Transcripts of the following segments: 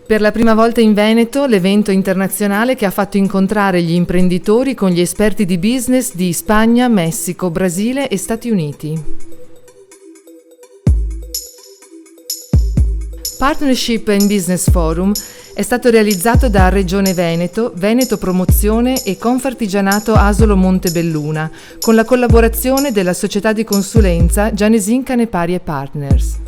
Per la prima volta in Veneto, l'evento internazionale che ha fatto incontrare gli imprenditori con gli esperti di business di Spagna, Messico, Brasile e Stati Uniti. Partnership and Business Forum è stato realizzato da Regione Veneto, Veneto Promozione e Confartigianato Asolo Montebelluna, con la collaborazione della società di consulenza Gianesin Canepari & Partners.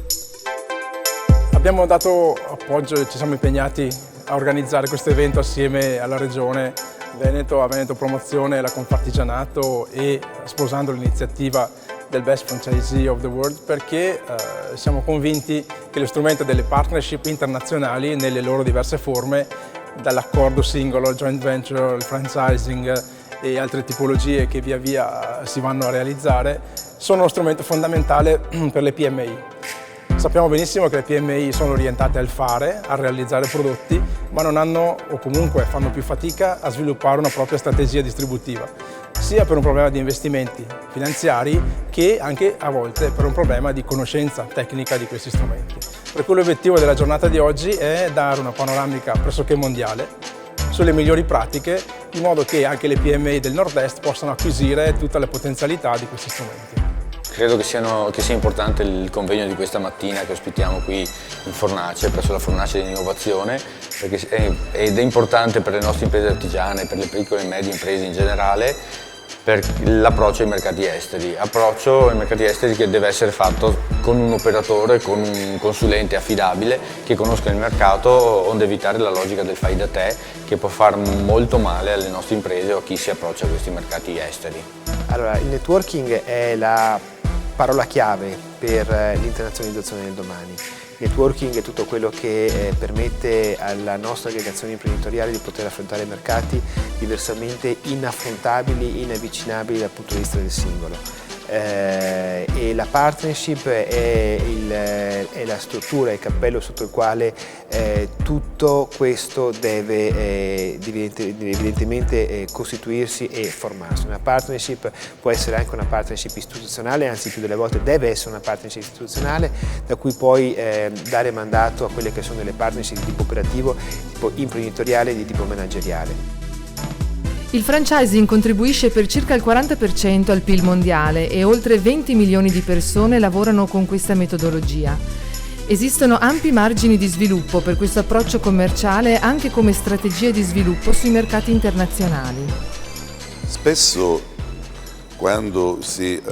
Abbiamo dato appoggio e ci siamo impegnati a organizzare questo evento assieme alla Regione Veneto, a Veneto Promozione, la Confartigianato e sposando l'iniziativa del Best Franchisee of the World perché siamo convinti che lo strumento delle partnership internazionali nelle loro diverse forme, dall'accordo singolo, il joint venture, il franchising e altre tipologie che via via si vanno a realizzare, sono uno strumento fondamentale per le PMI. Sappiamo benissimo che le PMI sono orientate al fare, a realizzare prodotti, ma non hanno o comunque fanno più fatica a sviluppare una propria strategia distributiva, sia per un problema di investimenti finanziari che anche a volte per un problema di conoscenza tecnica di questi strumenti. Per cui l'obiettivo della giornata di oggi è dare una panoramica pressoché mondiale sulle migliori pratiche, in modo che anche le PMI del Nord-Est possano acquisire tutte le potenzialità di questi strumenti. Credo che sia importante il convegno di questa mattina che ospitiamo qui in Fornace, presso la Fornace di Innovazione, ed è importante per le nostre imprese artigiane, per le piccole e medie imprese in generale, per l'approccio ai mercati esteri. Approccio ai mercati esteri che deve essere fatto con un operatore, con un consulente affidabile che conosca il mercato, onde evitare la logica del fai da te che può far molto male alle nostre imprese o a chi si approccia a questi mercati esteri. Allora, il networking è la parola chiave per l'internazionalizzazione del domani. Il networking è tutto quello che permette alla nostra aggregazione imprenditoriale di poter affrontare mercati diversamente inaffrontabili, inavvicinabili dal punto di vista del singolo. E la partnership è la struttura, il cappello sotto il quale tutto questo deve evidentemente costituirsi e formarsi. Una partnership può essere anche una partnership istituzionale, anzi più delle volte deve essere una partnership istituzionale, da cui poi dare mandato a quelle che sono delle partnership di tipo operativo, di tipo imprenditoriale e di tipo manageriale. Il franchising contribuisce per circa il 40% al PIL mondiale e oltre 20 milioni di persone lavorano con questa metodologia. Esistono ampi margini di sviluppo per questo approccio commerciale anche come strategia di sviluppo sui mercati internazionali. Spesso quando si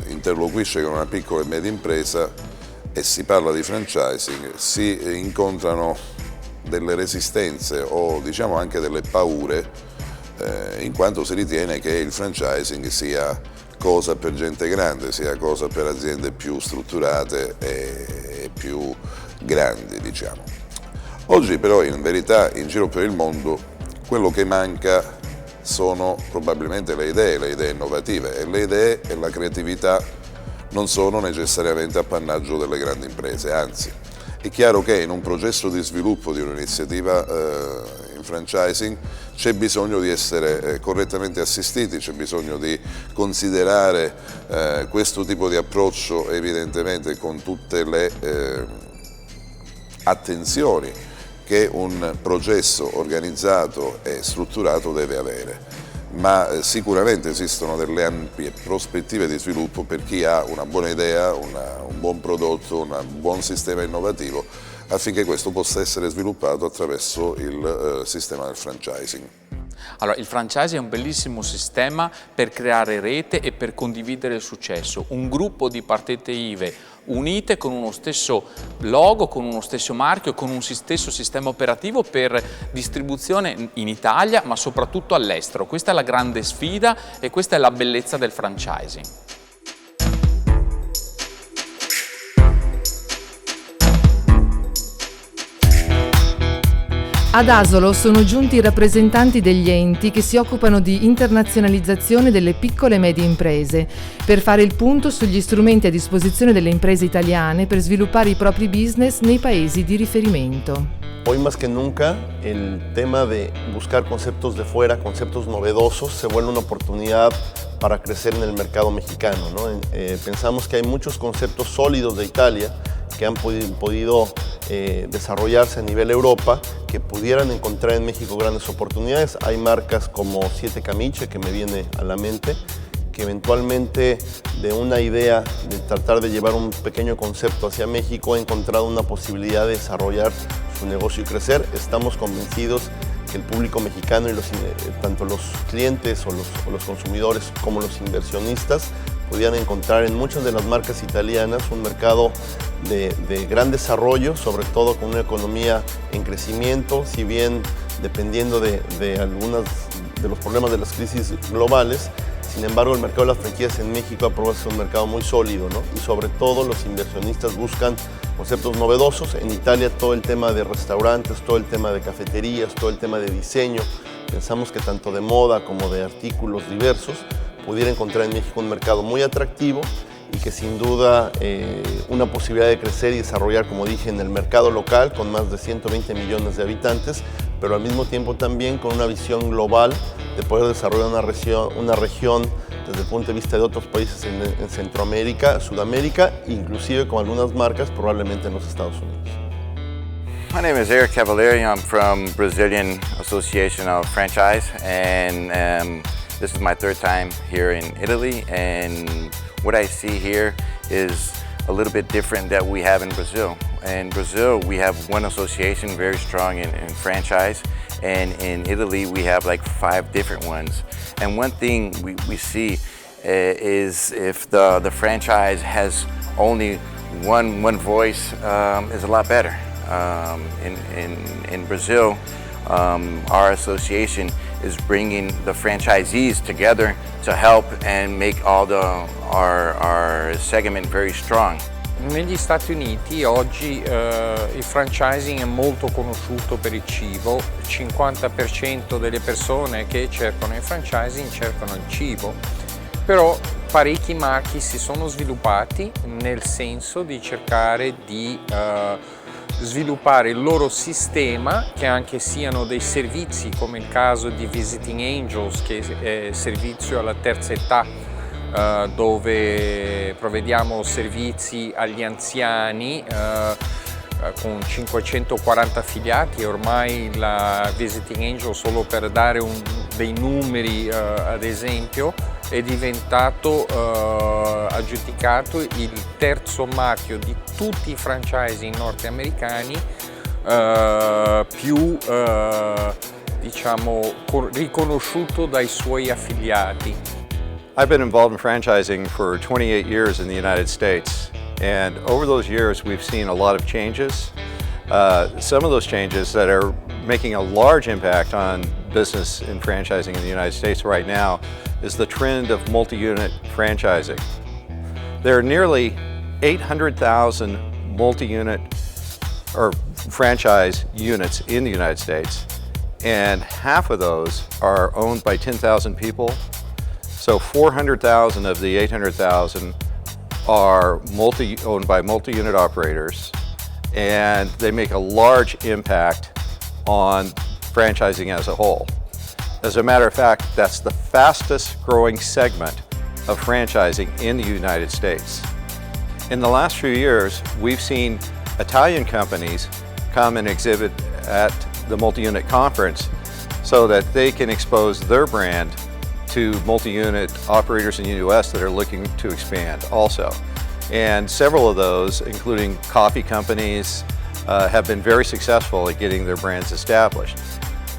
interloquisce con una piccola e media impresa e si parla di franchising si incontrano delle resistenze o diciamo anche delle paure in quanto si ritiene che il franchising sia cosa per gente grande, sia cosa per aziende più strutturate e più grandi, diciamo. Oggi però in verità in giro per il mondo quello che manca sono probabilmente le idee innovative, e le idee e la creatività non sono necessariamente appannaggio delle grandi imprese, anzi è chiaro che in un processo di sviluppo di un'iniziativa in franchising c'è bisogno di essere correttamente assistiti, c'è bisogno di considerare questo tipo di approccio evidentemente con tutte le attenzioni che un processo organizzato e strutturato deve avere. Ma sicuramente esistono delle ampie prospettive di sviluppo per chi ha una buona idea, un buon prodotto, un buon sistema innovativo, affinché questo possa essere sviluppato attraverso il sistema del franchising. Allora, il franchising è un bellissimo sistema per creare rete e per condividere il successo. Un gruppo di partite IVE unite con uno stesso logo, con uno stesso marchio, con un stesso sistema operativo per distribuzione in Italia, ma soprattutto all'estero. Questa è la grande sfida e questa è la bellezza del franchising. Ad Asolo sono giunti i rappresentanti degli enti che si occupano di internazionalizzazione delle piccole e medie imprese, per fare il punto sugli strumenti a disposizione delle imprese italiane per sviluppare i propri business nei paesi di riferimento. Hoy más que nunca el tema de buscar conceptos de fuera, conceptos novedosos, se vuelve una oportunidad para crecer en el mercado mexicano, ¿no? Pensamos que hay muchos conceptos sólidos de Italia que han podido desarrollarse a nivel Europa, que pudieran encontrar en México grandes oportunidades. Hay marcas como Siete Camiche, que me viene a la mente, que eventualmente de una idea de tratar de llevar un pequeño concepto hacia México ha encontrado una posibilidad de desarrollar su negocio y crecer. Estamos convencidos que el público mexicano y tanto los clientes o los consumidores como los inversionistas podían encontrar en muchas de las marcas italianas un mercado de gran desarrollo, sobre todo con una economía en crecimiento, si bien dependiendo de algunos de los problemas de las crisis globales. Sin embargo, el mercado de las franquicias en México ha probado ser un mercado muy sólido, ¿no? Y sobre todo los inversionistas buscan conceptos novedosos. En Italia todo el tema de restaurantes, todo el tema de cafeterías, todo el tema de diseño. Pensamos que tanto de moda como de artículos diversos pudiera encontrar en México un mercado muy atractivo y que sin duda una posibilidad de crecer y desarrollar, como dije, en el mercado local con más de 120 millones de habitantes, pero al mismo tiempo también con una visión global de poder desarrollar una región desde el punto de vista de otros países en Centroamérica, Sudamérica, inclusive con algunas marcas probablemente en los Estados Unidos. My name is Eric Cavalieri. I'm from Brazilian Association of Franchise, and this is my third time here in Italy, and what I see here is a little bit different that we have in Brazil. In Brazil, we have one association very strong in franchise, and in Italy, we have like 5 different ones. And one thing we see is if the franchise has only one voice, is a lot better. In Brazil, our association is bringing the franchisees together to help and make all our segment very strong. Negli Stati Uniti oggi il franchising è molto conosciuto per il cibo, il 50% delle persone che cercano il franchising cercano il cibo, però parecchi marchi si sono sviluppati nel senso di cercare di sviluppare il loro sistema, che anche siano dei servizi come il caso di Visiting Angels, che è servizio alla terza età, dove provvediamo servizi agli anziani con 540 affiliati. Ormai la Visiting Angel, solo per dare dei numeri ad esempio, è diventato aggiudicato il terzo marchio di tutti i franchising nordamericani più diciamo riconosciuto dai suoi affiliati. I've been involved in franchising for 28 years in the United States, and over those years we've seen a lot of changes. Some of those changes that are making a large impact on business in franchising in the United States right now is the trend of multi-unit franchising. There are nearly 800,000 multi-unit or franchise units in the United States, and half of those are owned by 10,000 people. So 400,000 of the 800,000 are owned by multi-unit operators, and they make a large impact on franchising as a whole. As a matter of fact, that's the fastest growing segment of franchising in the United States. In the last few years, we've seen Italian companies come and exhibit at the multi-unit conference so that they can expose their brand to multi-unit operators in the US that are looking to expand also. And several of those, including coffee companies, have been very successful at getting their brands established.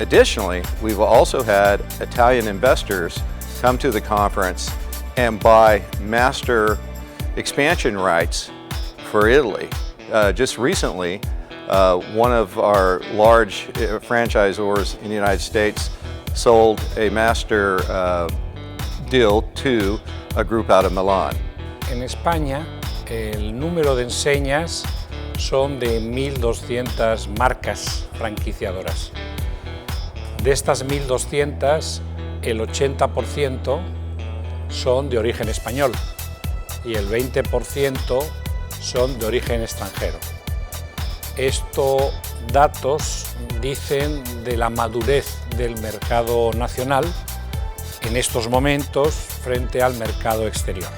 Additionally, we've also had Italian investors come to the conference and buy master expansion rights for Italy. Just recently, one of our large franchisors in the United States sold a master deal to a group out of Milan. En España, el número de enseñas son de 1.200 marcas franquiciadoras. De estas 1.200, el 80% son de origen español y el 20% son de origen extranjero. Estos datos dicen de la madurez del mercado nacional en estos momentos frente al mercado exterior.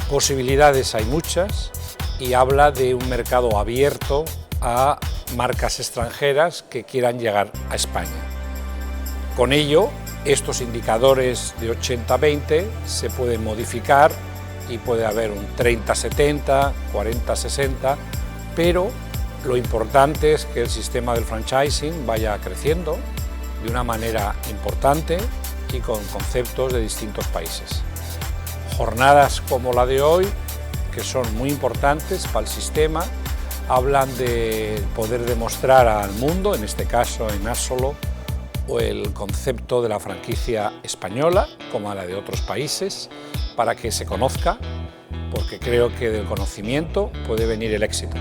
Posibilidades hay muchas, y habla de un mercado abierto a marcas extranjeras que quieran llegar a España. Con ello, estos indicadores de 80-20 se pueden modificar y puede haber un 30-70, 40-60, pero lo importante es que el sistema del franchising vaya creciendo de una manera importante y con conceptos de distintos países. Jornadas como la de hoy, que son muy importantes para el sistema, hablan de poder demostrar al mundo, en este caso en Asolo, el concepto de la franquicia española como la de otros países, para que se conozca, porque creo que del conocimiento puede venir el éxito.